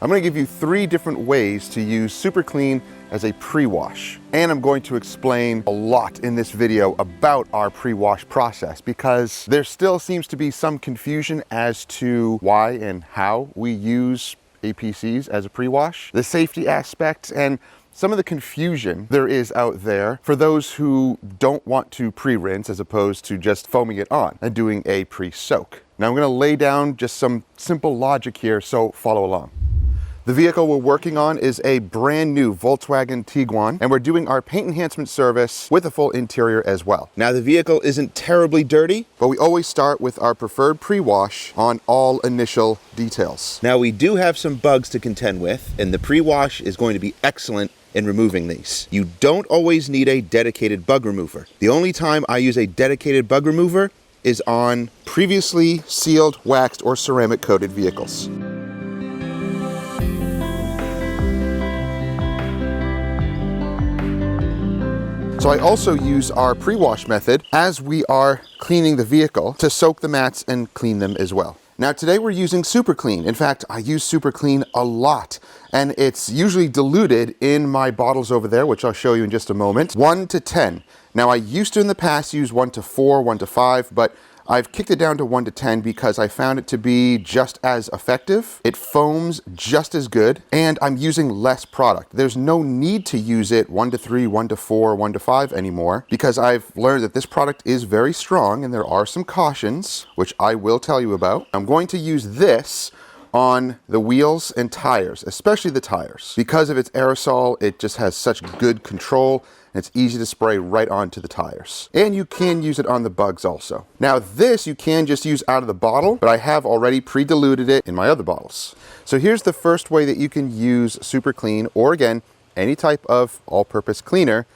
I'm going to give you 3 different ways to use Super Clean as a pre-wash. And I'm going to explain a lot in this video about our pre-wash process because there still seems to be some confusion as to why and how we use APCs as a pre-wash, the safety aspects, and some of the confusion there is out there for those who don't want to pre-rinse as opposed to just foaming it on and doing a pre-soak. Now I'm going to lay down just some simple logic here, so follow along. The vehicle we're working on is a brand new Volkswagen Tiguan, and we're doing our paint enhancement service with a full interior as well. Now the vehicle isn't terribly dirty, but we always start with our preferred pre-wash on all initial details. Now we do have some bugs to contend with, and the pre-wash is going to be excellent in removing these. You don't always need a dedicated bug remover. The only time I use a dedicated bug remover is on previously sealed, waxed, or ceramic coated vehicles. So I also use our pre-wash method as we are cleaning the vehicle to soak the mats and clean them as well. Now today we're using Super Clean. In fact, I use Super Clean a lot, and it's usually diluted in my bottles over there, which I'll show you in just a moment, 1 to 10. Now I used to in the past use 1 to 4, 1 to 5, but I've kicked it down to 1 to 10 because I found it to be just as effective. It foams just as good, and I'm using less product. There's no need to use it 1 to 3, 1 to 4, 1 to 5 anymore because I've learned that this product is very strong and there are some cautions, which I will tell you about. I'm going to use this on the wheels and tires, especially the tires. Because of its aerosol, it just has such good control. And it's easy to spray right onto the tires. And you can use it on the bugs also. Now this you can just use out of the bottle, but I have already pre-diluted it in my other bottles. So here's the first way that you can use Super Clean, or again, any type of all-purpose cleaner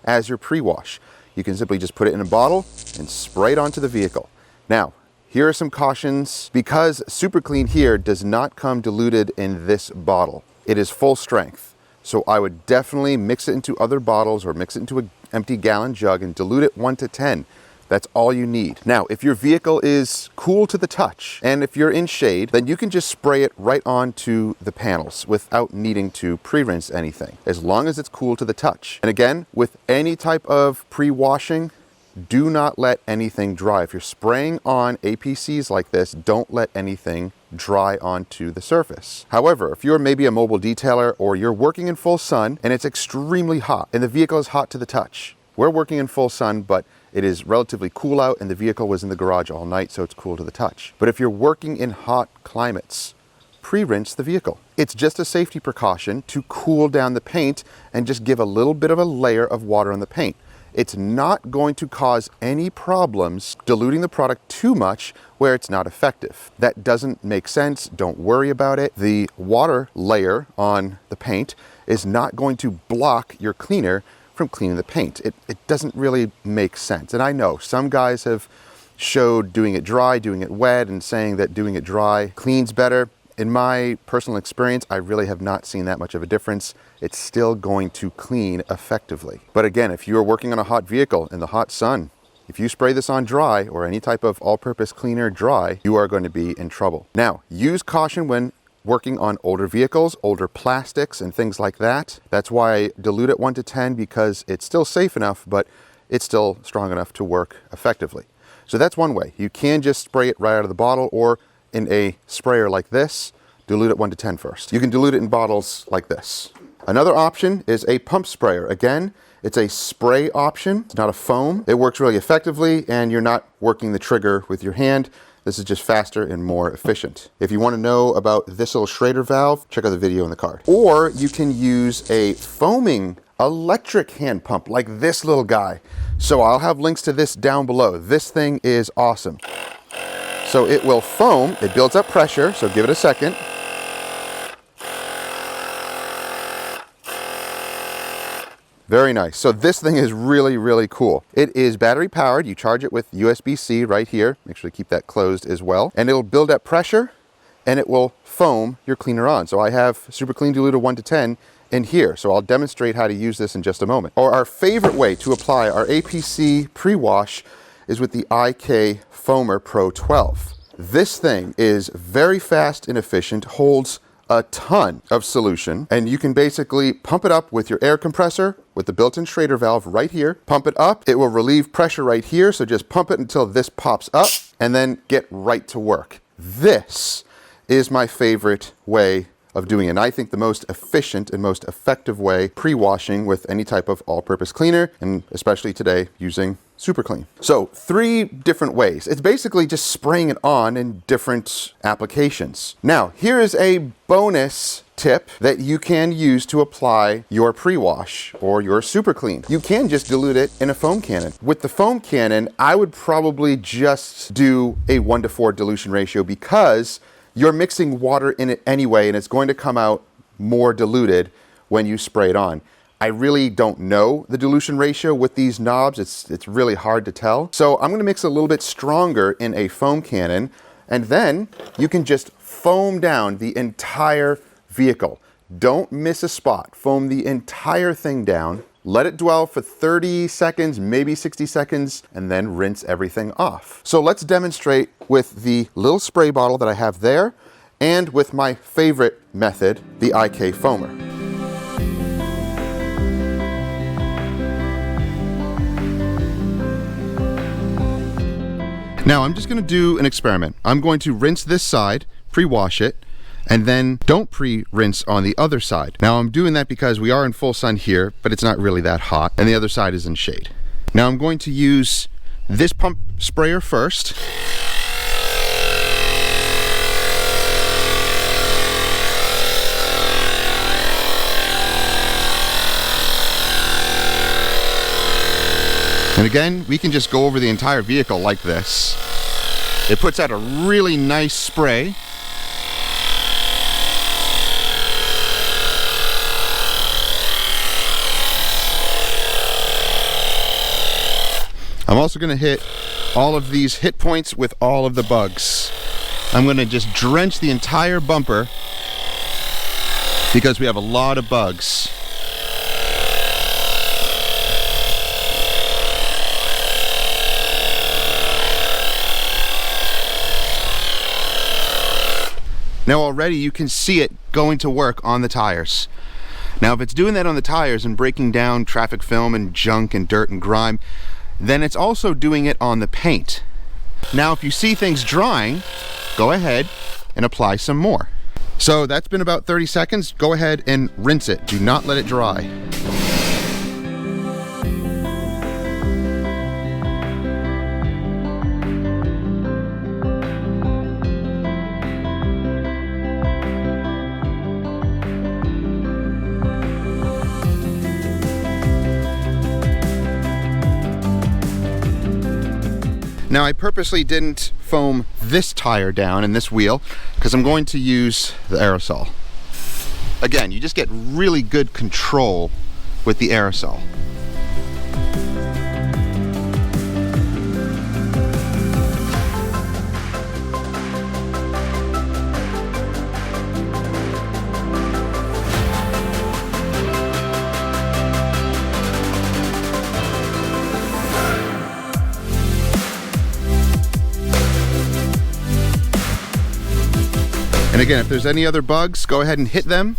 as your pre-wash. You can simply just put it in a bottle and spray it onto the vehicle. Now, here are some cautions. Because Super Clean here does not come diluted in this bottle. It is full strength. So I would definitely mix it into other bottles or mix it into an empty gallon jug and dilute it 1 to 10. That's all you need. Now, if your vehicle is cool to the touch, and if you're in shade, then you can just spray it right onto the panels without needing to pre-rinse anything, as long as it's cool to the touch. And again, with any type of pre-washing, do not let anything dry. If you're spraying on APCs like this, don't let anything dry onto the surface. However, if you're maybe a mobile detailer or you're working in full sun and it's extremely hot and the vehicle is hot to the touch. We're working in full sun, but it is relatively cool out and the vehicle was in the garage all night, so it's cool to the touch. But if you're working in hot climates, pre-rinse the vehicle. It's just a safety precaution to cool down the paint and just give a little bit of a layer of water on the paint. It's not going to cause any problems diluting the product too much where it's not effective. That doesn't make sense. Don't worry about it. The water layer on the paint is not going to block your cleaner from cleaning the paint. It doesn't really make sense. And I know some guys have showed doing it dry, doing it wet, and saying that doing it dry cleans better. In my personal experience, I really have not seen that much of a difference. It's still going to clean effectively. But again, if you are working on a hot vehicle in the hot sun, if you spray this on dry or any type of all-purpose cleaner dry, you are going to be in trouble. Now, use caution when working on older vehicles, older plastics and things like that. That's why I dilute it 1 to 10 because it's still safe enough, but it's still strong enough to work effectively. So that's one way. You can just spray it right out of the bottle, or in a sprayer like this, dilute it 1 to 10 first. You can dilute it in bottles like this. Another option is a pump sprayer. Again, it's a spray option. It's not a foam. It works really effectively and you're not working the trigger with your hand. This is just faster and more efficient. If you want to know about this little Schrader valve, check out the video in the card. Or you can use a foaming electric hand pump like this little guy. So I'll have links to this down below. This thing is awesome. So it will foam, it builds up pressure, so give it a second. Very nice. So this thing is really, really cool. It is battery powered. You charge it with USB-C right here. Make sure to keep that closed as well. And it'll build up pressure and it will foam your cleaner on. So I have Super Clean diluted 1 to 10 in here. So I'll demonstrate how to use this in just a moment. Or our favorite way to apply our APC pre-wash is with the IK Foamer Pro 12. This thing is very fast and efficient, holds a ton of solution, and you can basically pump it up with your air compressor with the built-in Schrader valve right here. Pump it up, it will relieve pressure right here, so just pump it until this pops up and then get right to work. This is my favorite way of doing it, and I think the most efficient and most effective way pre-washing with any type of all-purpose cleaner, and especially today using Super Clean. So 3 different ways. It's basically just spraying it on in different applications. Now, here is a bonus tip that you can use to apply your pre-wash or your Super Clean. You can just dilute it in a foam cannon. With the foam cannon, I would probably just do a 1:4 dilution ratio because you're mixing water in it anyway, and it's going to come out more diluted when you spray it on. I really don't know the dilution ratio with these knobs. It's really hard to tell. So I'm gonna mix a little bit stronger in a foam cannon, and then you can just foam down the entire vehicle. Don't miss a spot. Foam the entire thing down. Let it dwell for 30 seconds, maybe 60 seconds, and then rinse everything off. So let's demonstrate with the little spray bottle that I have there and with my favorite method, the IK foamer. Now I'm just gonna do an experiment. I'm going to rinse this side, pre-wash it, and then don't pre-rinse on the other side. Now I'm doing that because we are in full sun here, but it's not really that hot, and the other side is in shade. Now I'm going to use this pump sprayer first. And again, we can just go over the entire vehicle like this. It puts out a really nice spray. I'm also going to hit all of these hit points with all of the bugs. I'm going to just drench the entire bumper because we have a lot of bugs. Now already you can see it going to work on the tires. Now if it's doing that on the tires and breaking down traffic film and junk and dirt and grime, then it's also doing it on the paint. Now if you see things drying, go ahead and apply some more. So that's been about 30 seconds. Go ahead and rinse it. Do not let it dry. Now I purposely didn't foam this tire down and this wheel because I'm going to use the aerosol. Again, you just get really good control with the aerosol. And again, if there's any other bugs, go ahead and hit them.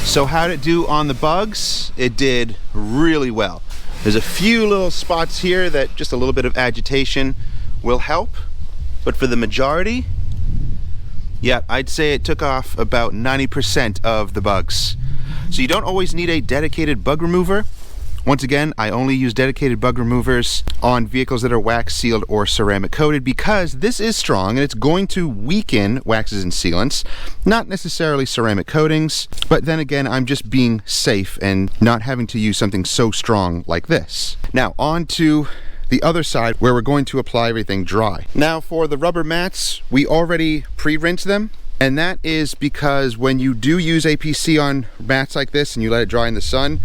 So how'd it do on the bugs? It did really well. There's a few little spots here that just a little bit of agitation will help, but for the majority, yeah, I'd say it took off about 90% of the bugs. So you don't always need a dedicated bug remover. Once again, I only use dedicated bug removers on vehicles that are wax sealed or ceramic coated because this is strong and it's going to weaken waxes and sealants, not necessarily ceramic coatings, but then again, I'm just being safe and not having to use something so strong like this. Now on to the other side where we're going to apply everything dry. Now for the rubber mats, we already pre-rinsed them, and that is because when you do use APC on mats like this and you let it dry in the sun,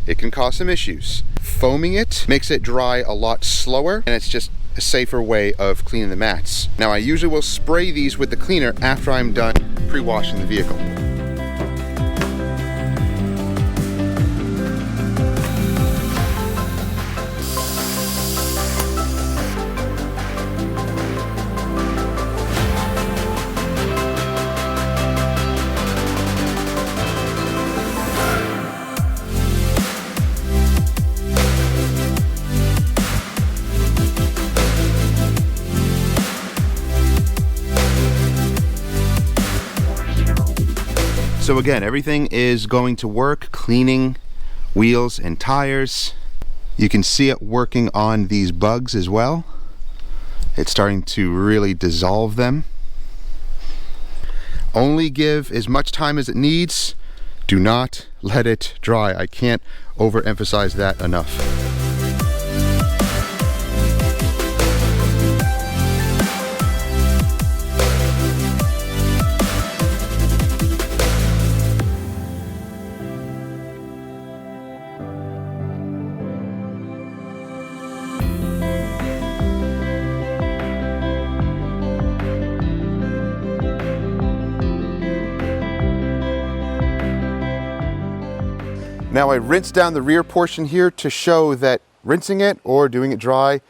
it can cause some issues. Foaming it makes it dry a lot slower, and it's just a safer way of cleaning the mats. Now I usually will spray these with the cleaner after I'm done pre-washing the vehicle. So again, everything is going to work, cleaning wheels and tires. You can see it working on these bugs as well. It's starting to really dissolve them. Only give as much time as it needs. Do not let it dry. I can't overemphasize that enough. Now I rinsed down the rear portion here to show that rinsing it or doing it dry,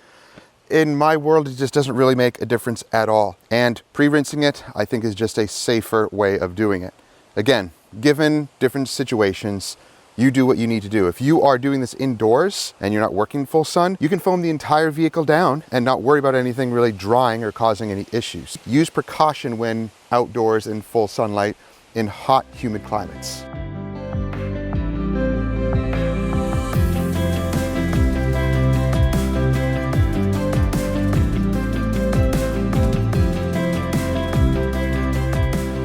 in my world, it just doesn't really make a difference at all. And pre-rinsing it, I think, is just a safer way of doing it. Again, given different situations, you do what you need to do. If you are doing this indoors and you're not working full sun, you can foam the entire vehicle down and not worry about anything really drying or causing any issues. Use precaution when outdoors in full sunlight in hot, humid climates.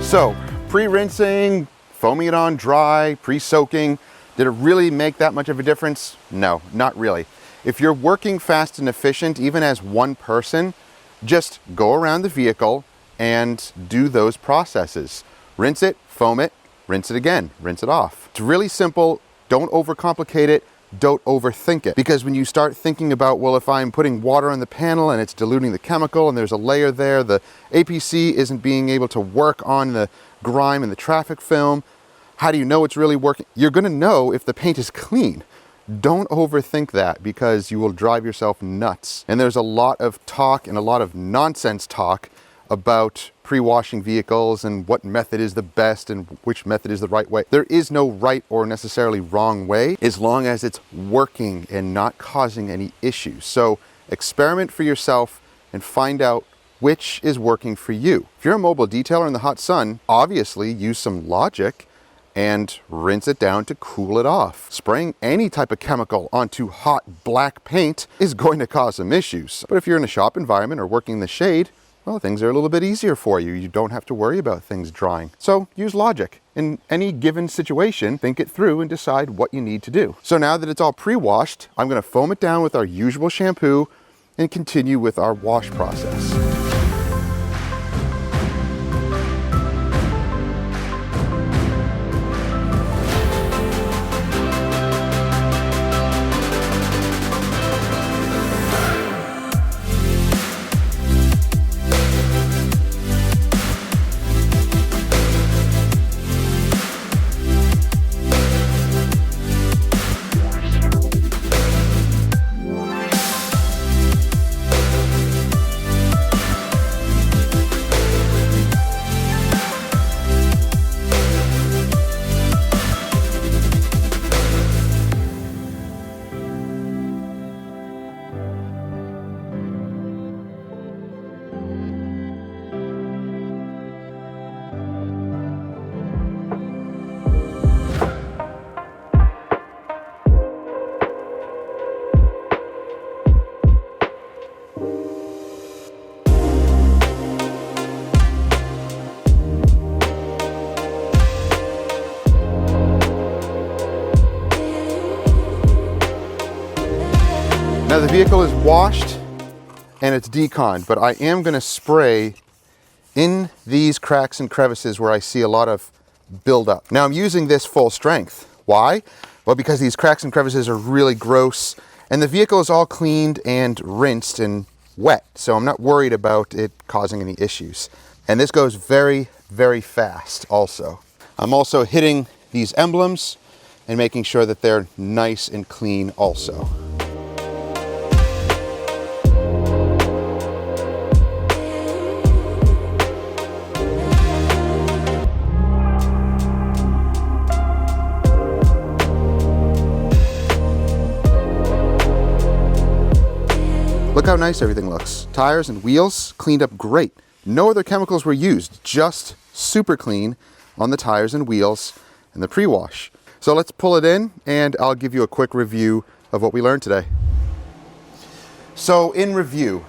So, pre-rinsing, foaming it on dry, pre-soaking, did it really make that much of a difference? No, not really. If you're working fast and efficient, even as one person, just go around the vehicle and do those processes. Rinse it, foam it, rinse it again, rinse it off. It's really simple. Don't overcomplicate it. Don't overthink it, because when you start thinking about, well, if I'm putting water on the panel and it's diluting the chemical and there's a layer there, the APC isn't being able to work on the grime and the traffic film, how do you know it's really working? You're going to know if the paint is clean. Don't overthink that, because you will drive yourself nuts. And there's a lot of talk and a lot of nonsense talk about pre-washing vehicles and what method is the best and which method is the right way. There is no right or necessarily wrong way, as long as it's working and not causing any issues. So experiment for yourself and find out which is working for you. If you're a mobile detailer in the hot sun, obviously use some logic and rinse it down to cool it off. Spraying any type of chemical onto hot black paint is going to cause some issues. But if you're in a shop environment or working in the shade, well, things are a little bit easier for you. You don't have to worry about things drying. So use logic. In any given situation, think it through and decide what you need to do. So now that it's all pre-washed, I'm going to foam it down with our usual shampoo and continue with our wash process. Now the vehicle is washed and it's deconned, but I am going to spray in these cracks and crevices where I see a lot of buildup. Now I'm using this full strength. Why? Well, because these cracks and crevices are really gross, and the vehicle is all cleaned and rinsed and wet, so I'm not worried about it causing any issues. And this goes very, very fast also. I'm also hitting these emblems and making sure that they're nice and clean also. Look how nice everything looks. Tires and wheels cleaned up great. No other chemicals were used, just super clean on the tires and wheels and the pre-wash. So let's pull it in and I'll give you a quick review of what we learned today. So in review,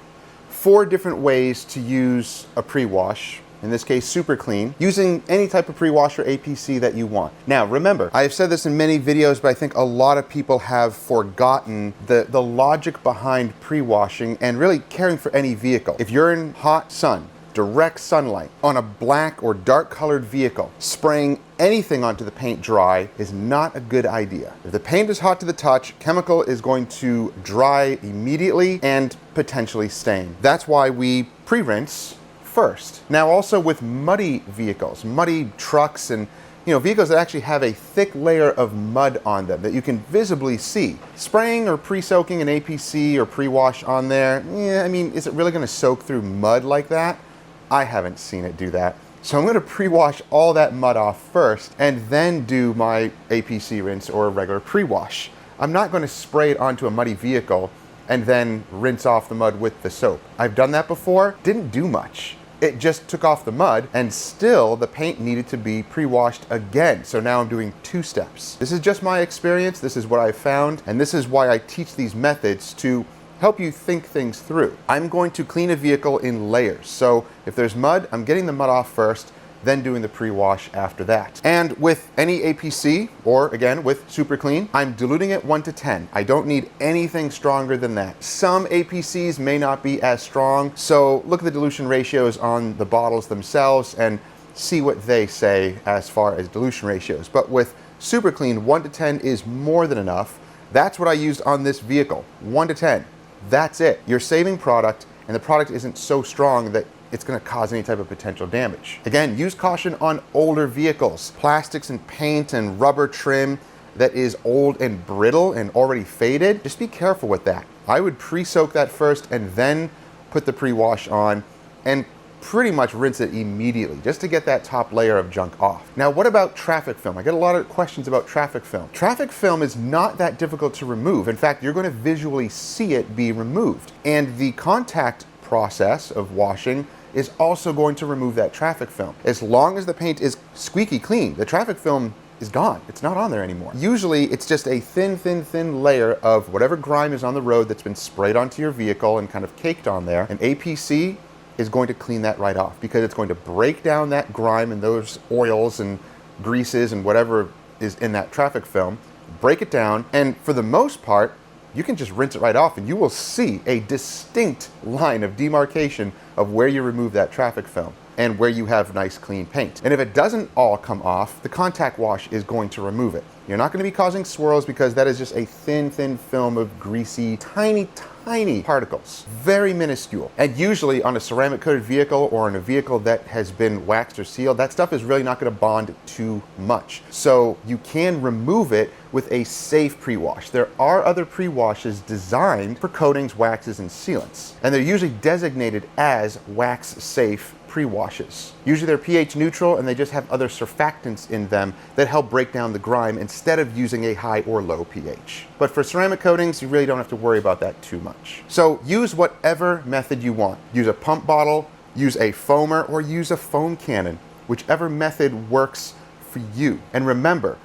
4 different ways to use a pre-wash. In this case, super clean, using any type of pre-wash or APC that you want. Now, remember, I have said this in many videos, but I think a lot of people have forgotten the logic behind pre-washing and really caring for any vehicle. If you're in hot sun, direct sunlight, on a black or dark colored vehicle, spraying anything onto the paint dry is not a good idea. If the paint is hot to the touch, chemical is going to dry immediately and potentially stain. That's why we pre-rinse first. Now also with muddy vehicles, muddy trucks and vehicles that actually have a thick layer of mud on them that you can visibly see. Spraying or pre-soaking an APC or pre-wash on there, I mean, is it really going to soak through mud like that? I haven't seen it do that. So I'm going to pre-wash all that mud off first and then do my APC rinse or a regular pre-wash. I'm not going to spray it onto a muddy vehicle and then rinse off the mud with the soap. I've done that before, didn't do much. It just took off the mud and still the paint needed to be pre-washed again. So now I'm doing 2 steps. This is just my experience, this is what I found, and this is why I teach these methods to help you think things through. I'm going to clean a vehicle in layers. So if there's mud, I'm getting the mud off first, then doing the pre-wash after that. And with any APC, or again with Super Clean, I'm diluting it 1 to 10. I don't need anything stronger than that. Some APCs may not be as strong, so look at the dilution ratios on the bottles themselves and see what they say as far as dilution ratios. But with Super Clean, 1 to 10 is more than enough. That's what I used on this vehicle, 1 to 10. That's it. You're saving product, and the product isn't so strong that it's going to cause any type of potential damage. Again, use caution on older vehicles. Plastics and paint and rubber trim that is old and brittle and already faded, just be careful with that. I would pre-soak that first and then put the pre-wash on and pretty much rinse it immediately just to get that top layer of junk off. Now, what about traffic film? I get a lot of questions about traffic film. Traffic film is not that difficult to remove. In fact, you're going to visually see it be removed. And the contact process of washing is also going to remove that traffic film. As long as the paint is squeaky clean, the traffic film is gone. It's not on there anymore. Usually it's just a thin layer of whatever grime is on the road that's been sprayed onto your vehicle and kind of caked on there. An APC is going to clean that right off because it's going to break down that grime and those oils and greases and whatever is in that traffic film, break it down, and for the most part, you can just rinse it right off and you will see a distinct line of demarcation of where you remove that traffic film and where you have nice clean paint. And if it doesn't all come off, the contact wash is going to remove it. You're not going to be causing swirls because that is just a thin film of greasy, tiny particles, very minuscule. And usually on a ceramic coated vehicle or in a vehicle that has been waxed or sealed, that stuff is really not going to bond too much. So you can remove it with a safe pre-wash. There are other pre-washes designed for coatings, waxes, and sealants, and they're usually designated as wax safe pre-washes. Usually they're pH neutral and they just have other surfactants in them that help break down the grime instead of using a high or low pH. But for ceramic coatings, you really don't have to worry about that too much. So use whatever method you want. Use a pump bottle, use a foamer, or use a foam cannon, whichever method works for you. And remember,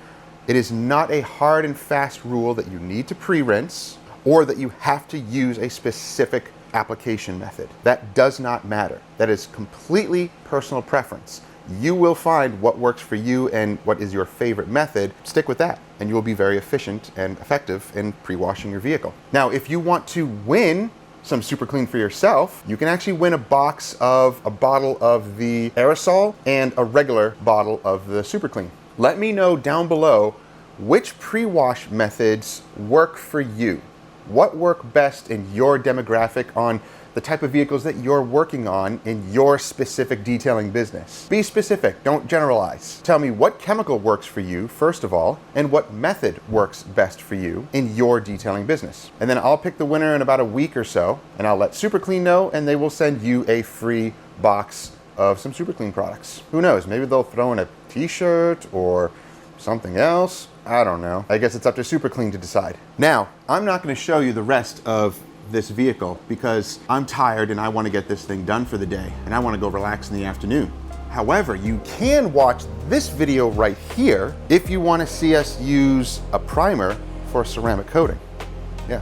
it is not a hard and fast rule that you need to pre-rinse or that you have to use a specific application method. That does not matter. That is completely personal preference. You will find what works for you and what is your favorite method. Stick with that, and you will be very efficient and effective in pre-washing your vehicle. Now, if you want to win some Super Clean for yourself, you can actually win a bottle of the aerosol and a regular bottle of the Super Clean. Let me know down below which pre-wash methods work for you. What work best in your demographic on the type of vehicles that you're working on in your specific detailing business. Be specific, don't generalize. Tell me what chemical works for you, first of all, and what method works best for you in your detailing business. And then I'll pick the winner in about a week or so, and I'll let Super Clean know, and they will send you a free box of some Super Clean products. Who knows, maybe they'll throw in a t-shirt or something else. I don't know. I guess it's up to Super Clean to decide. Now, I'm not going to show you the rest of this vehicle because I'm tired and I want to get this thing done for the day and I want to go relax in the afternoon. However, you can watch this video right here if you want to see us use a primer for ceramic coating. Yeah.